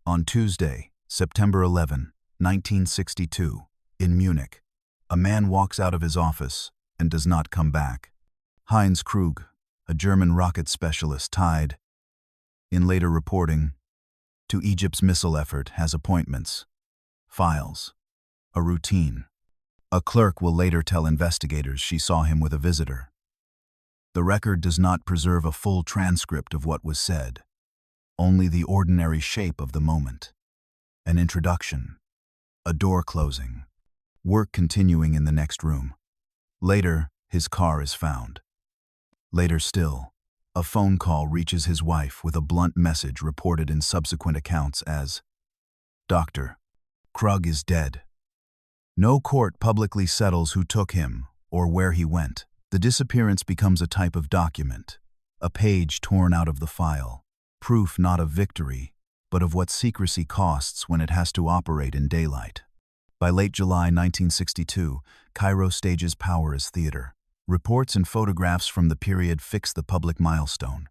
On Tuesday, September 11, 1962, in Munich, a man walks out of his office and does not come back. Heinz Krug, a German rocket specialist tied, in later reporting, to Egypt's missile effort, has appointments, files, a routine. A clerk will later tell investigators she saw him with a visitor. The record does not preserve a full transcript of what was said, only the ordinary shape of the moment. An introduction, a door closing, work continuing in the next room. Later, his car is found. Later still, a phone call reaches his wife with a blunt message reported in subsequent accounts as, "Dr. Krug is dead." No court publicly settles who took him or where he went. The disappearance becomes a type of document, a page torn out of the file, proof not of victory, but of what secrecy costs when it has to operate in daylight. By late July 1962, Cairo stages power as theater. Reports and photographs from the period fix the public milestone.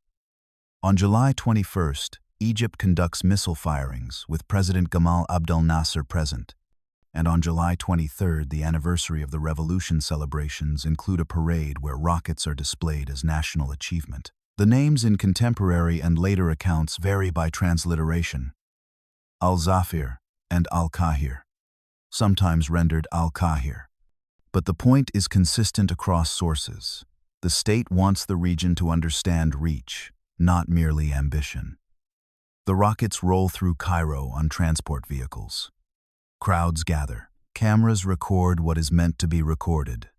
On July 21st, Egypt conducts missile firings with President Gamal Abdel Nasser present. And on July 23rd, the anniversary of the revolution celebrations include a parade where rockets are displayed as national achievement. The names in contemporary and later accounts vary by transliteration. Al-Zafir and Al-Kahir, sometimes rendered Al-Kahir. But the point is consistent across sources. The state wants the region to understand reach, not merely ambition. The rockets roll through Cairo on transport vehicles. Crowds gather. Cameras record what is meant to be recorded.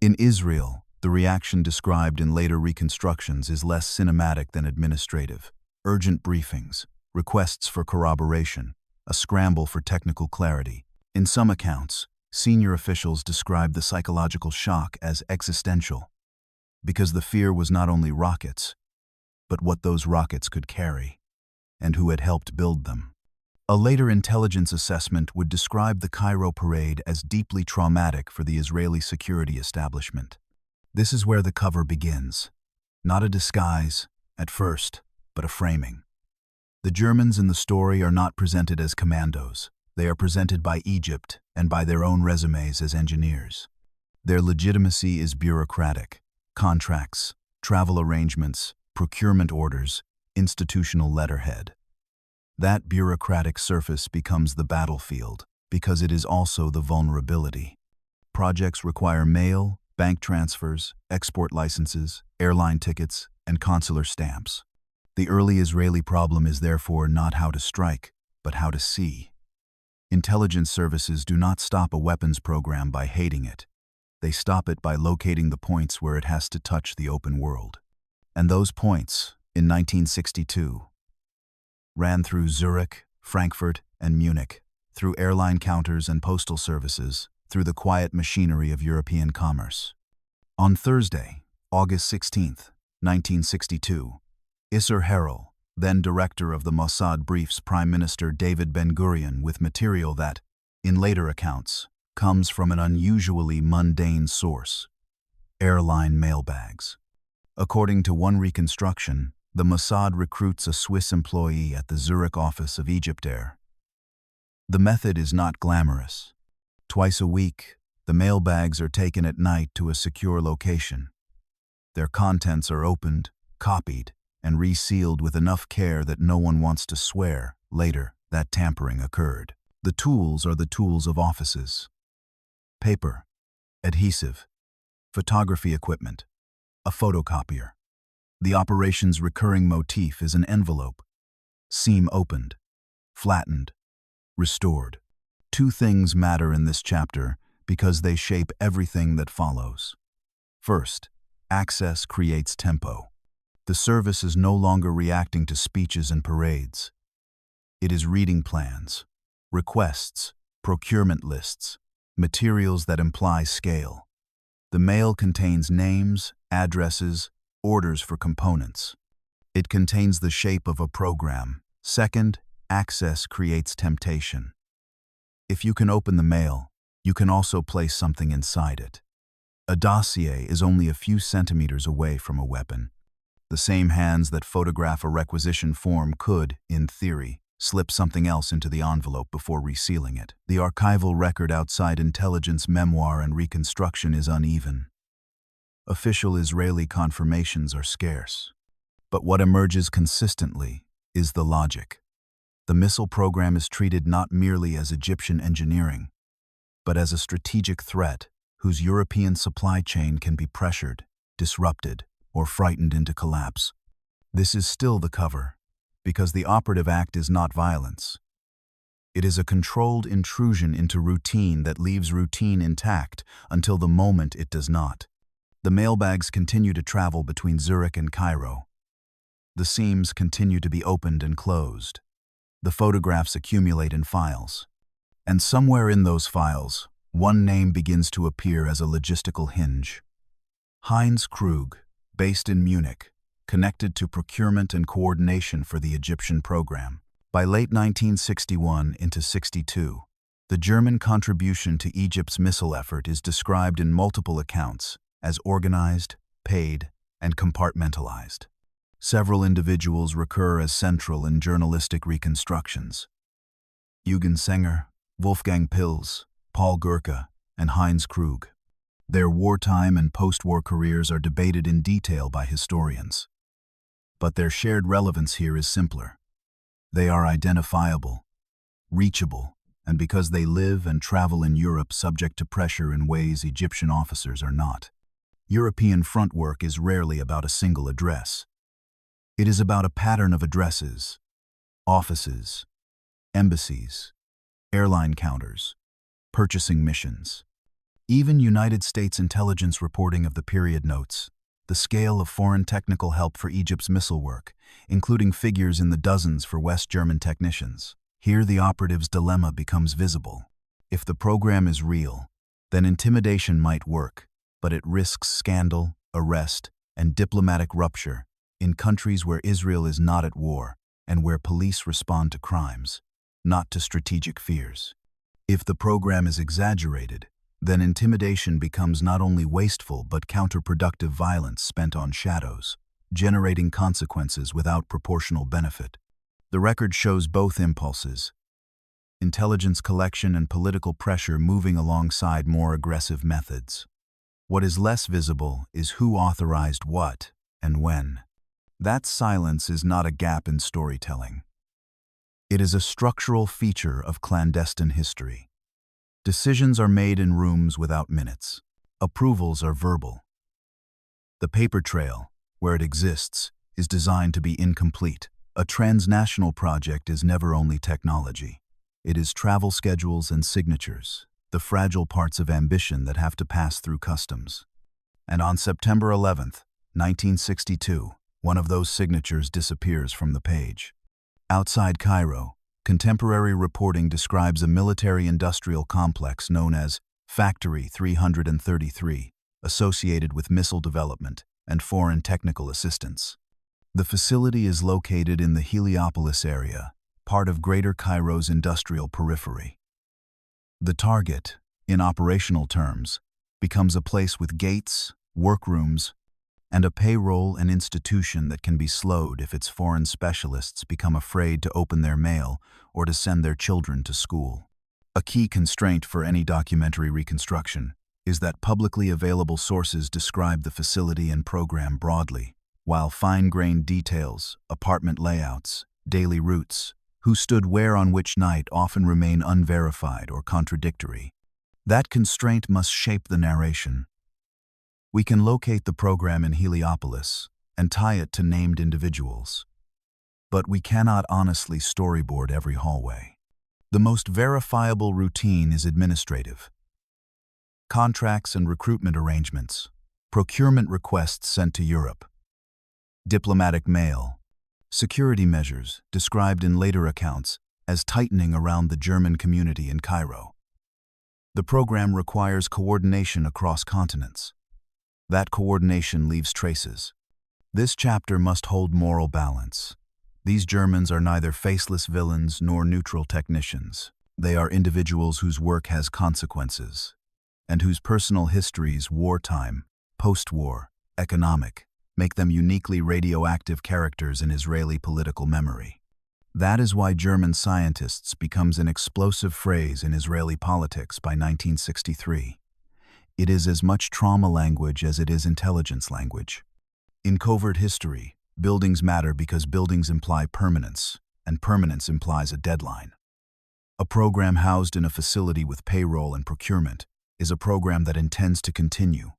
In Israel, the reaction described in later reconstructions is less cinematic than administrative. Urgent briefings, requests for corroboration, a scramble for technical clarity. In some accounts, senior officials described the psychological shock as existential, because the fear was not only rockets, but what those rockets could carry, and who had helped build them. A later intelligence assessment would describe the Cairo parade as deeply traumatic for the Israeli security establishment. This is where the cover begins. Not a disguise, at first, but a framing. The Germans in the story are not presented as commandos. They are presented by Egypt and by their own resumes as engineers. Their legitimacy is bureaucratic. Contracts, travel arrangements, procurement orders, institutional letterhead. That bureaucratic surface becomes the battlefield because it is also the vulnerability. Projects require mail, bank transfers, export licenses, airline tickets, and consular stamps. The early Israeli problem is therefore not how to strike, but how to see. Intelligence services do not stop a weapons program by hating it. They stop it by locating the points where it has to touch the open world. And those points, in 1962, ran through Zurich, Frankfurt, and Munich, through airline counters and postal services, through the quiet machinery of European commerce. On Thursday, August 16, 1962, Isser Harel, then director of the Mossad, briefs Prime Minister David Ben-Gurion with material that, in later accounts, comes from an unusually mundane source: airline mailbags. According to one reconstruction, the Mossad recruits a Swiss employee at the Zurich office of Egyptair. The method is not glamorous. Twice a week, the mailbags are taken at night to a secure location. Their contents are opened, copied, and resealed with enough care that no one wants to swear later that tampering occurred. The tools are the tools of offices: paper, adhesive, photography equipment, a photocopier. The operation's recurring motif is an envelope, seam opened, flattened, restored. Two things matter in this chapter because they shape everything that follows. First, access creates tempo. The service is no longer reacting to speeches and parades. It is reading plans, requests, procurement lists, materials that imply scale. The mail contains names, addresses, orders for components. It contains the shape of a program. Second, access creates temptation. If you can open the mail, you can also place something inside it. A dossier is only a few centimeters away from a weapon. The same hands that photograph a requisition form could, in theory, slip something else into the envelope before resealing it. The archival record outside intelligence memoir and reconstruction is uneven. Official Israeli confirmations are scarce. But what emerges consistently is the logic. The missile program is treated not merely as Egyptian engineering, but as a strategic threat whose European supply chain can be pressured, disrupted, or frightened into collapse. This is still the cover, because the operative act is not violence. It is a controlled intrusion into routine that leaves routine intact until the moment it does not. The mailbags continue to travel between Zurich and Cairo. The seams continue to be opened and closed. The photographs accumulate in files. And somewhere in those files, one name begins to appear as a logistical hinge. Heinz Krug, based in Munich, connected to procurement and coordination for the Egyptian program. By late 1961 into 62, the German contribution to Egypt's missile effort is described in multiple accounts as organized, paid, and compartmentalized. Several individuals recur as central in journalistic reconstructions. Eugen Senger, Wolfgang Pils, Paul Gurka, and Heinz Krug. Their wartime and post-war careers are debated in detail by historians. But their shared relevance here is simpler. They are identifiable, reachable, and because they live and travel in Europe subject to pressure in ways Egyptian officers are not. European front work is rarely about a single address. It is about a pattern of addresses, offices, embassies, airline counters, purchasing missions. Even United States intelligence reporting of the period notes the scale of foreign technical help for Egypt's missile work, including figures in the dozens for West German technicians. Here the operative's dilemma becomes visible. If the program is real, then intimidation might work, but it risks scandal, arrest, and diplomatic rupture in countries where Israel is not at war and where police respond to crimes, not to strategic fears. If the program is exaggerated, then intimidation becomes not only wasteful but counterproductive violence spent on shadows, generating consequences without proportional benefit. The record shows both impulses: intelligence collection and political pressure moving alongside more aggressive methods. What is less visible is who authorized what and when. That silence is not a gap in storytelling. It is a structural feature of clandestine history. Decisions are made in rooms without minutes. Approvals are verbal. The paper trail, where it exists, is designed to be incomplete. A transnational project is never only technology. It is travel schedules and signatures, the fragile parts of ambition that have to pass through customs. And on September 11th, 1962, one of those signatures disappears from the page. Outside Cairo, contemporary reporting describes a military-industrial complex known as Factory 333, associated with missile development and foreign technical assistance. The facility is located in the Heliopolis area, part of Greater Cairo's industrial periphery. The target, in operational terms, becomes a place with gates, workrooms, and a payroll and institution that can be slowed if its foreign specialists become afraid to open their mail or to send their children to school. A key constraint for any documentary reconstruction is that publicly available sources describe the facility and program broadly, while fine-grained details, apartment layouts, daily routes, who stood where on which night often remain unverified or contradictory. That constraint must shape the narration. We can locate the program in Heliopolis and tie it to named individuals. But we cannot honestly storyboard every hallway. The most verifiable routine is administrative. Contracts and recruitment arrangements, procurement requests sent to Europe, diplomatic mail, security measures described in later accounts as tightening around the German community in Cairo. The program requires coordination across continents. That coordination leaves traces. This chapter must hold moral balance. These Germans are neither faceless villains nor neutral technicians. They are individuals whose work has consequences, and whose personal histories, wartime, post-war, economic, make them uniquely radioactive characters in Israeli political memory. That is why German scientists becomes an explosive phrase in Israeli politics by 1963. It is as much trauma language as it is intelligence language. In covert history, buildings matter because buildings imply permanence, and permanence implies a deadline. A program housed in a facility with payroll and procurement is a program that intends to continue.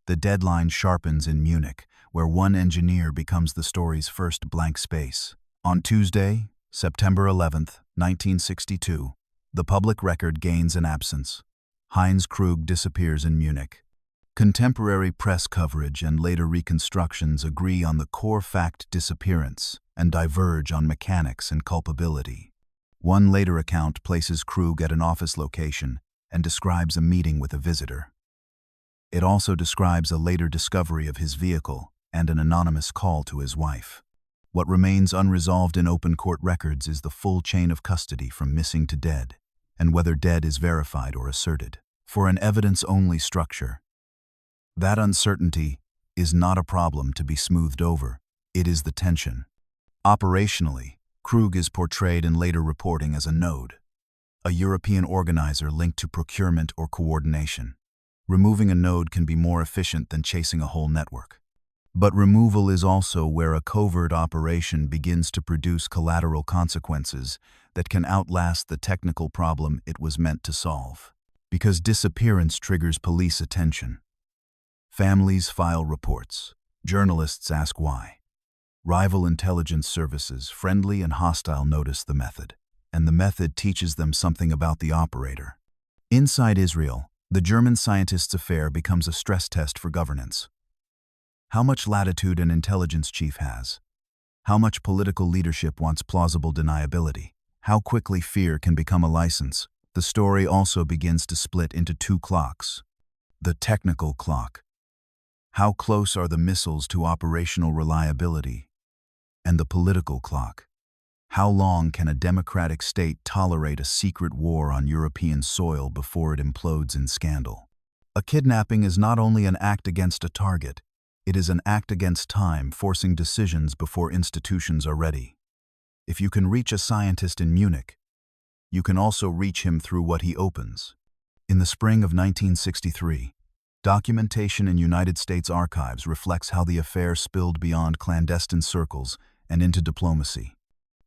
The deadline sharpens in Munich, where one engineer becomes the story's first blank space. On Tuesday, September 11, 1962, the public record gains an absence. Heinz Krug disappears in Munich. Contemporary press coverage and later reconstructions agree on the core fact disappearance and diverge on mechanics and culpability. One later account places Krug at an office location and describes a meeting with a visitor. It also describes a later discovery of his vehicle and an anonymous call to his wife. What remains unresolved in open court records is the full chain of custody from missing to dead, and whether dead is verified or asserted. For an evidence-only structure, that uncertainty is not a problem to be smoothed over, it is the tension. Operationally, Krug is portrayed in later reporting as a node, a European organizer linked to procurement or coordination. Removing a node can be more efficient than chasing a whole network. But removal is also where a covert operation begins to produce collateral consequences that can outlast the technical problem it was meant to solve. Because disappearance triggers police attention. Families file reports. Journalists ask why. Rival intelligence services, friendly and hostile, notice the method, and the method teaches them something about the operator. Inside Israel, the German scientist's affair becomes a stress test for governance. How much latitude an intelligence chief has. How much political leadership wants plausible deniability. How quickly fear can become a license. The story also begins to split into two clocks. The technical clock. How close are the missiles to operational reliability? And the political clock. How long can a democratic state tolerate a secret war on European soil before it implodes in scandal? A kidnapping is not only an act against a target, it is an act against time, forcing decisions before institutions are ready. If you can reach a scientist in Munich, you can also reach him through what he opens. In the spring of 1963, documentation in United States archives reflects how the affair spilled beyond clandestine circles and into diplomacy.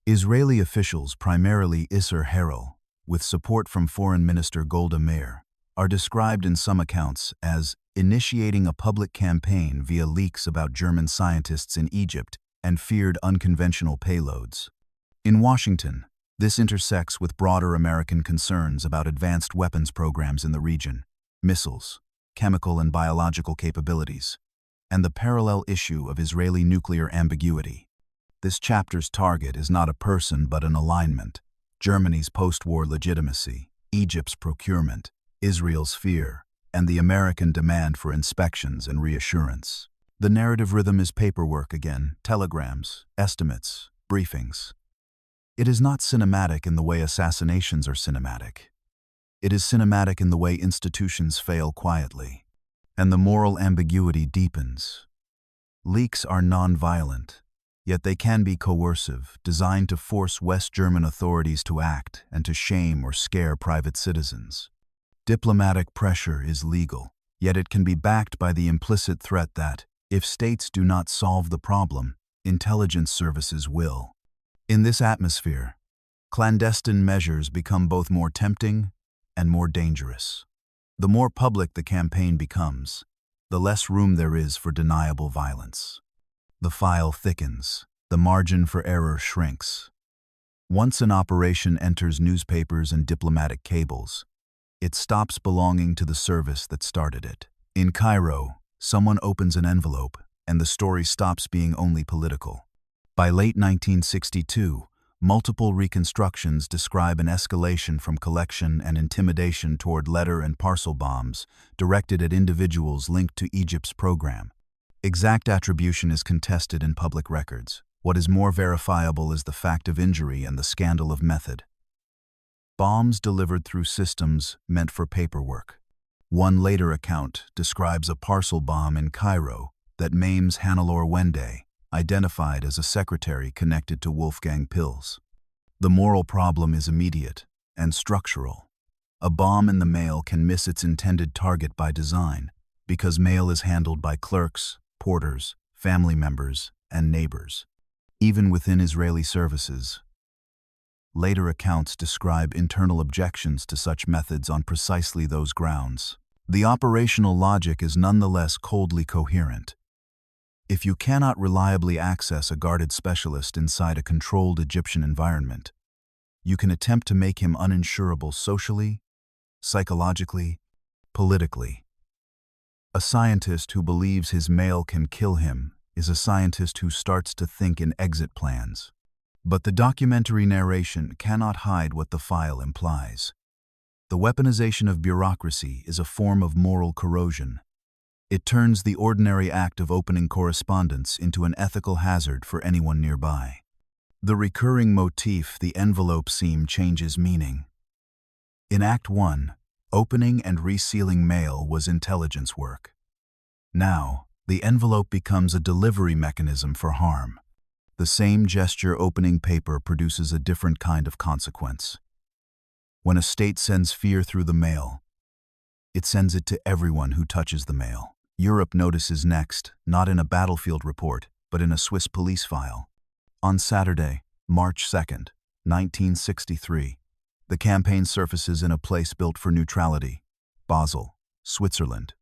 Israeli officials, primarily Isser Harel, with support from Foreign Minister Golda Meir, are described in some accounts as initiating a public campaign via leaks about German scientists in Egypt and feared unconventional payloads. In Washington, this intersects with broader American concerns about advanced weapons programs in the region, missiles, chemical and biological capabilities, and the parallel issue of Israeli nuclear ambiguity. This chapter's target is not a person but an alignment: Germany's post-war legitimacy, Egypt's procurement, Israel's fear, and the American demand for inspections and reassurance. The narrative rhythm is paperwork again, telegrams, estimates, briefings. It is not cinematic in the way assassinations are cinematic. It is cinematic in the way institutions fail quietly, and the moral ambiguity deepens. Leaks are non-violent, yet they can be coercive, designed to force West German authorities to act and to shame or scare private citizens. Diplomatic pressure is legal, yet it can be backed by the implicit threat that, if states do not solve the problem, intelligence services will. In this atmosphere, clandestine measures become both more tempting and more dangerous. The more public the campaign becomes, the less room there is for deniable violence. The file thickens, the margin for error shrinks. Once an operation enters newspapers and diplomatic cables, it stops belonging to the service that started it. In Cairo, someone opens an envelope, and the story stops being only political. By late 1962, multiple reconstructions describe an escalation from collection and intimidation toward letter and parcel bombs directed at individuals linked to Egypt's program. Exact attribution is contested in public records. What is more verifiable is the fact of injury and the scandal of method. Bombs delivered through systems meant for paperwork. One later account describes a parcel bomb in Cairo that maims Hannelore Wende, identified as a secretary connected to Wolfgang Pils. The moral problem is immediate and structural. A bomb in the mail can miss its intended target by design because mail is handled by clerks, porters, family members, and neighbors. Even within Israeli services, later accounts describe internal objections to such methods on precisely those grounds. The operational logic is nonetheless coldly coherent. If you cannot reliably access a guarded specialist inside a controlled Egyptian environment, you can attempt to make him uninsurable socially, psychologically, politically. A scientist who believes his mail can kill him is a scientist who starts to think in exit plans. But the documentary narration cannot hide what the file implies. The weaponization of bureaucracy is a form of moral corrosion. It turns the ordinary act of opening correspondence into an ethical hazard for anyone nearby. The recurring motif, the envelope seam, changes meaning. In Act 1, opening and resealing mail was intelligence work. Now, the envelope becomes a delivery mechanism for harm. The same gesture opening paper produces a different kind of consequence. When a state sends fear through the mail, it sends it to everyone who touches the mail. Europe notices next, not in a battlefield report, but in a Swiss police file. On Saturday, March 2nd, 1963, the campaign surfaces in a place built for neutrality, Basel, Switzerland.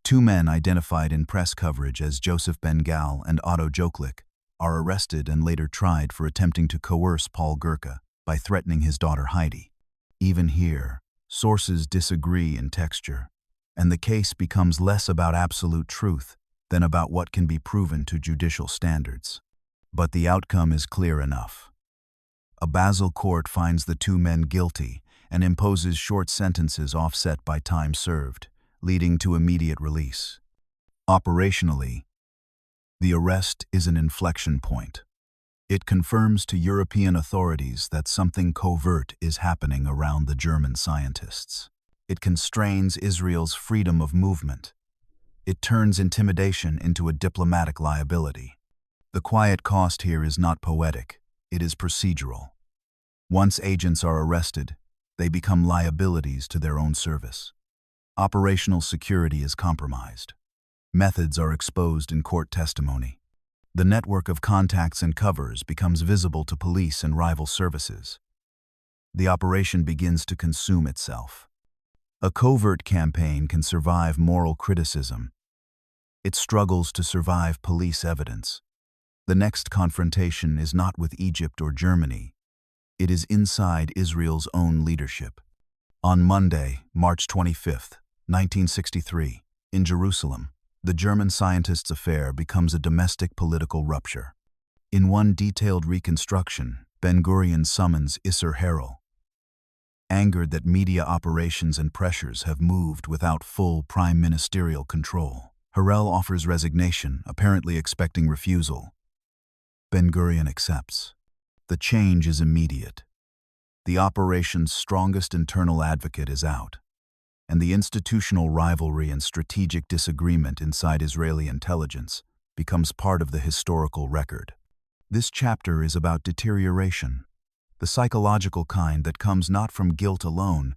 Two men identified in press coverage as Joseph Ben-Gal and Otto Joklik are arrested and later tried for attempting to coerce Paul Gurka by threatening his daughter Heidi. Even here, sources disagree in texture, and the case becomes less about absolute truth than about what can be proven to judicial standards. But the outcome is clear enough. A Basel court finds the two men guilty and imposes short sentences offset by time served, leading to immediate release. Operationally, the arrest is an inflection point. It confirms to European authorities that something covert is happening around the German scientists. It constrains Israel's freedom of movement. It turns intimidation into a diplomatic liability. The quiet cost here is not poetic, it is procedural. Once agents are arrested, they become liabilities to their own service. Operational security is compromised. Methods are exposed in court testimony. The network of contacts and covers becomes visible to police and rival services. The operation begins to consume itself. A covert campaign can survive moral criticism. It struggles to survive police evidence. The next confrontation is not with Egypt or Germany. It is inside Israel's own leadership. On Monday, March 25, 1963, in Jerusalem, the German scientists' affair becomes a domestic political rupture. In one detailed reconstruction, Ben-Gurion summons Isser Harel. Angered that media operations and pressures have moved without full prime ministerial control, Harel offers resignation, apparently expecting refusal. Ben-Gurion accepts. The change is immediate. The operation's strongest internal advocate is out, and the institutional rivalry and strategic disagreement inside Israeli intelligence becomes part of the historical record. This chapter is about deterioration, the psychological kind that comes not from guilt alone,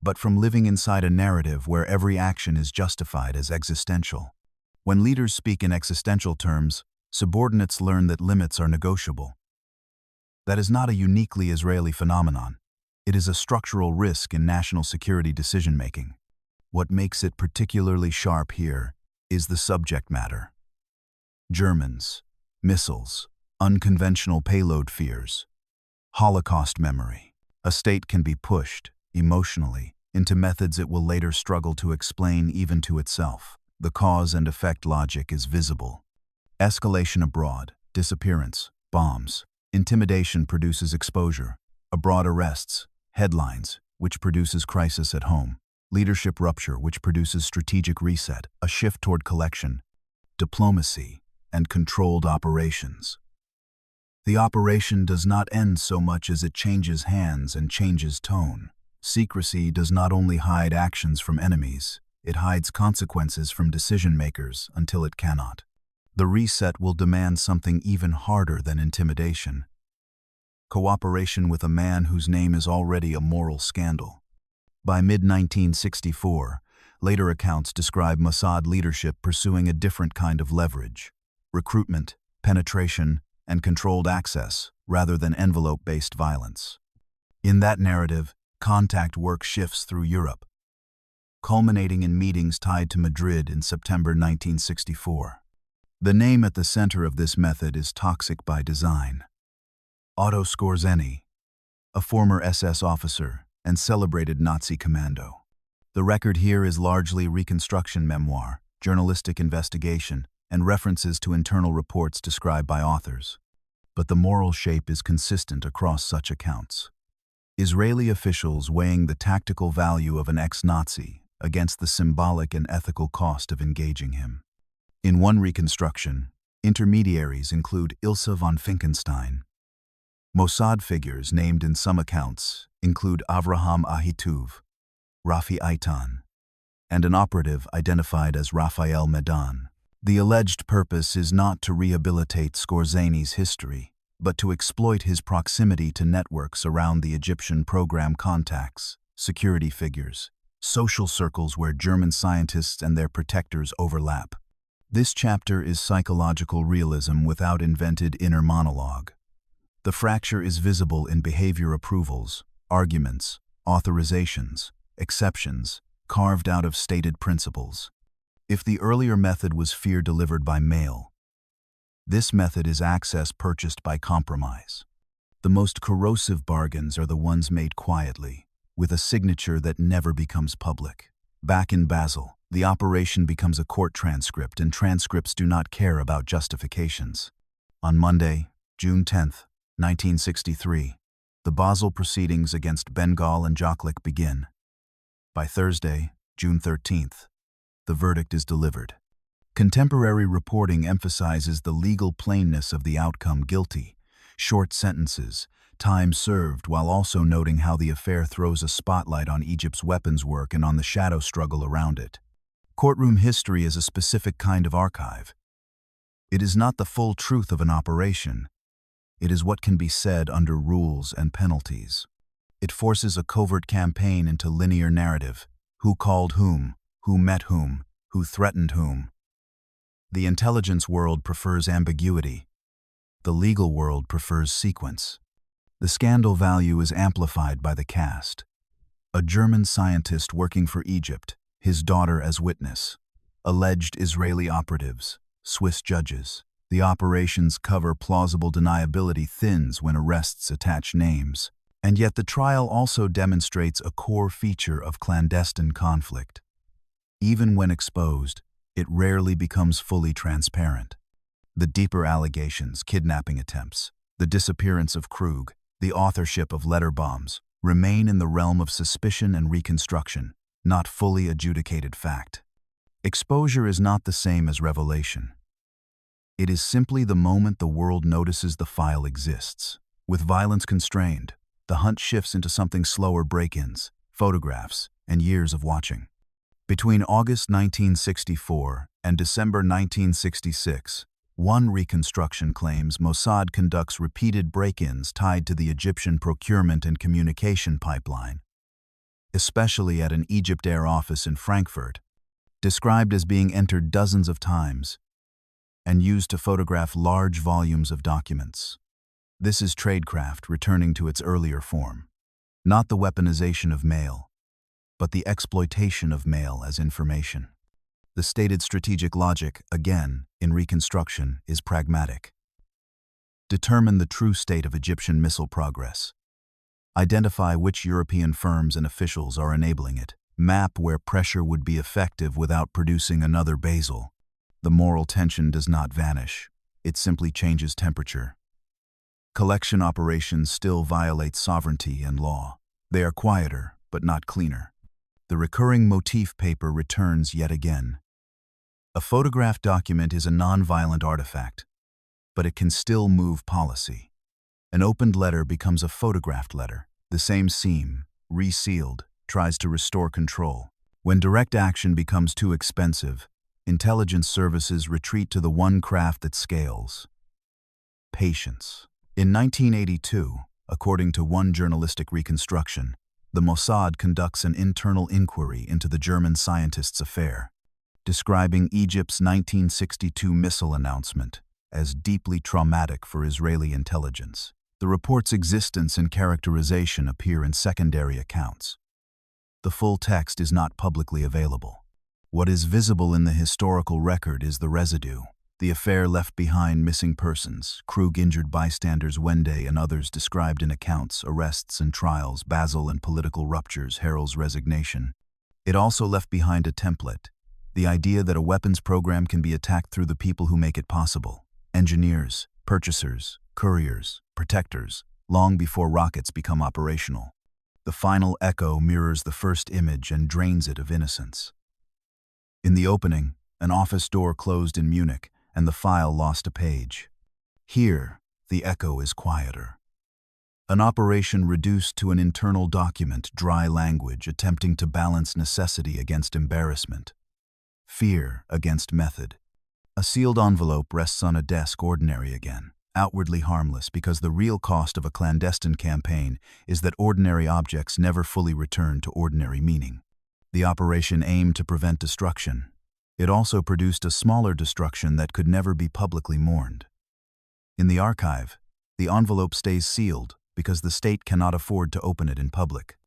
but from living inside a narrative where every action is justified as existential. When leaders speak in existential terms, subordinates learn that limits are negotiable. That is not a uniquely Israeli phenomenon. It is a structural risk in national security decision-making. What makes it particularly sharp here is the subject matter. Germans, missiles, unconventional payload fears, Holocaust memory. A state can be pushed, emotionally, into methods it will later struggle to explain even to itself. The cause and effect logic is visible. Escalation abroad, disappearance, bombs. Intimidation produces exposure. Abroad arrests, headlines, which produces crisis at home. Leadership rupture, which produces strategic reset, a shift toward collection. Diplomacy and controlled operations. The operation does not end so much as it changes hands and changes tone. Secrecy does not only hide actions from enemies, it hides consequences from decision-makers until it cannot. The reset will demand something even harder than intimidation: cooperation with a man whose name is already a moral scandal. By mid-1964, later accounts describe Mossad leadership pursuing a different kind of leverage: recruitment, penetration, and controlled access, rather than envelope-based violence. In that narrative, contact work shifts through Europe, culminating in meetings tied to Madrid in September 1964. The name at the center of this method is toxic by design. Otto Skorzeny, a former SS officer and celebrated Nazi commando. The record here is largely reconstruction memoir, journalistic investigation, and references to internal reports described by authors. But the moral shape is consistent across such accounts. Israeli officials weighing the tactical value of an ex-Nazi against the symbolic and ethical cost of engaging him. In one reconstruction, intermediaries include Ilse von Finkenstein. Mossad figures named in some accounts include Avraham Ahituv, Rafi Eitan, and an operative identified as Raphael Medan. The alleged purpose is not to rehabilitate Skorzeny's history, but to exploit his proximity to networks around the Egyptian program contacts, security figures, social circles where German scientists and their protectors overlap. This chapter is psychological realism without invented inner monologue. The fracture is visible in behavior approvals, arguments, authorizations, exceptions, carved out of stated principles. If the earlier method was fear delivered by mail, this method is access purchased by compromise. The most corrosive bargains are the ones made quietly, with a signature that never becomes public. Back in Basel, the operation becomes a court transcript, and transcripts do not care about justifications. On Monday, June 10, 1963, the Basel proceedings against Bengal and Joklik begin. By Thursday, June 13th, the verdict is delivered. Contemporary reporting emphasizes the legal plainness of the outcome: guilty, short sentences, time served, while also noting how the affair throws a spotlight on Egypt's weapons work and on the shadow struggle around it. Courtroom history is a specific kind of archive. It is not the full truth of an operation. It is what can be said under rules and penalties. It forces a covert campaign into linear narrative: who called whom, who met whom, who threatened whom. The intelligence world prefers ambiguity. The legal world prefers sequence. The scandal value is amplified by the cast. A German scientist working for Egypt, his daughter as witness. Alleged Israeli operatives, Swiss judges. The operation's cover plausible deniability thins when arrests attach names. And yet the trial also demonstrates a core feature of clandestine conflict. Even when exposed, it rarely becomes fully transparent. The deeper allegations, kidnapping attempts, the disappearance of Krug, the authorship of letter bombs, remain in the realm of suspicion and reconstruction, not fully adjudicated fact. Exposure is not the same as revelation. It is simply the moment the world notices the file exists. With violence constrained, the hunt shifts into something slower: break-ins, photographs, and years of watching. Between August 1964 and December 1966, one reconstruction claims Mossad conducts repeated break-ins tied to the Egyptian procurement and communication pipeline, especially at an Egyptair office in Frankfurt, described as being entered dozens of times and used to photograph large volumes of documents. This is tradecraft returning to its earlier form. Not the weaponization of mail, but the exploitation of mail as information. The stated strategic logic, again, in reconstruction, is pragmatic. Determine the true state of Egyptian missile progress. Identify which European firms and officials are enabling it. Map where pressure would be effective without producing another Basel. The moral tension does not vanish. It simply changes temperature. Collection operations still violate sovereignty and law. They are quieter, but not cleaner. The recurring motif paper returns yet again. A photographed document is a non-violent artifact, but it can still move policy. An opened letter becomes a photographed letter. The same seam, resealed, tries to restore control. When direct action becomes too expensive, intelligence services retreat to the one craft that scales: patience. In 1982, According to one journalistic reconstruction, the Mossad conducts an internal inquiry into the German scientist's affair, describing Egypt's 1962 missile announcement as deeply traumatic for Israeli intelligence. The report's existence and characterization appear in secondary accounts. The full text is not publicly available. What is visible in the historical record is the residue. The affair left behind missing persons, Krug injured bystanders Wende and others described in accounts, arrests and trials, Basel and political ruptures, Harel's resignation. It also left behind a template, the idea that a weapons program can be attacked through the people who make it possible, engineers, purchasers, couriers, protectors, long before rockets become operational. The final echo mirrors the first image and drains it of innocence. In the opening, an office door closed in Munich, and the file lost a page. Here, the echo is quieter. An operation reduced to an internal document, dry language attempting to balance necessity against embarrassment, fear against method. A sealed envelope rests on a desk, ordinary again, outwardly harmless, because the real cost of a clandestine campaign is that ordinary objects never fully return to ordinary meaning. The operation aimed to prevent destruction. It also produced a smaller destruction that could never be publicly mourned. In the archive, the envelope stays sealed because the state cannot afford to open it in public.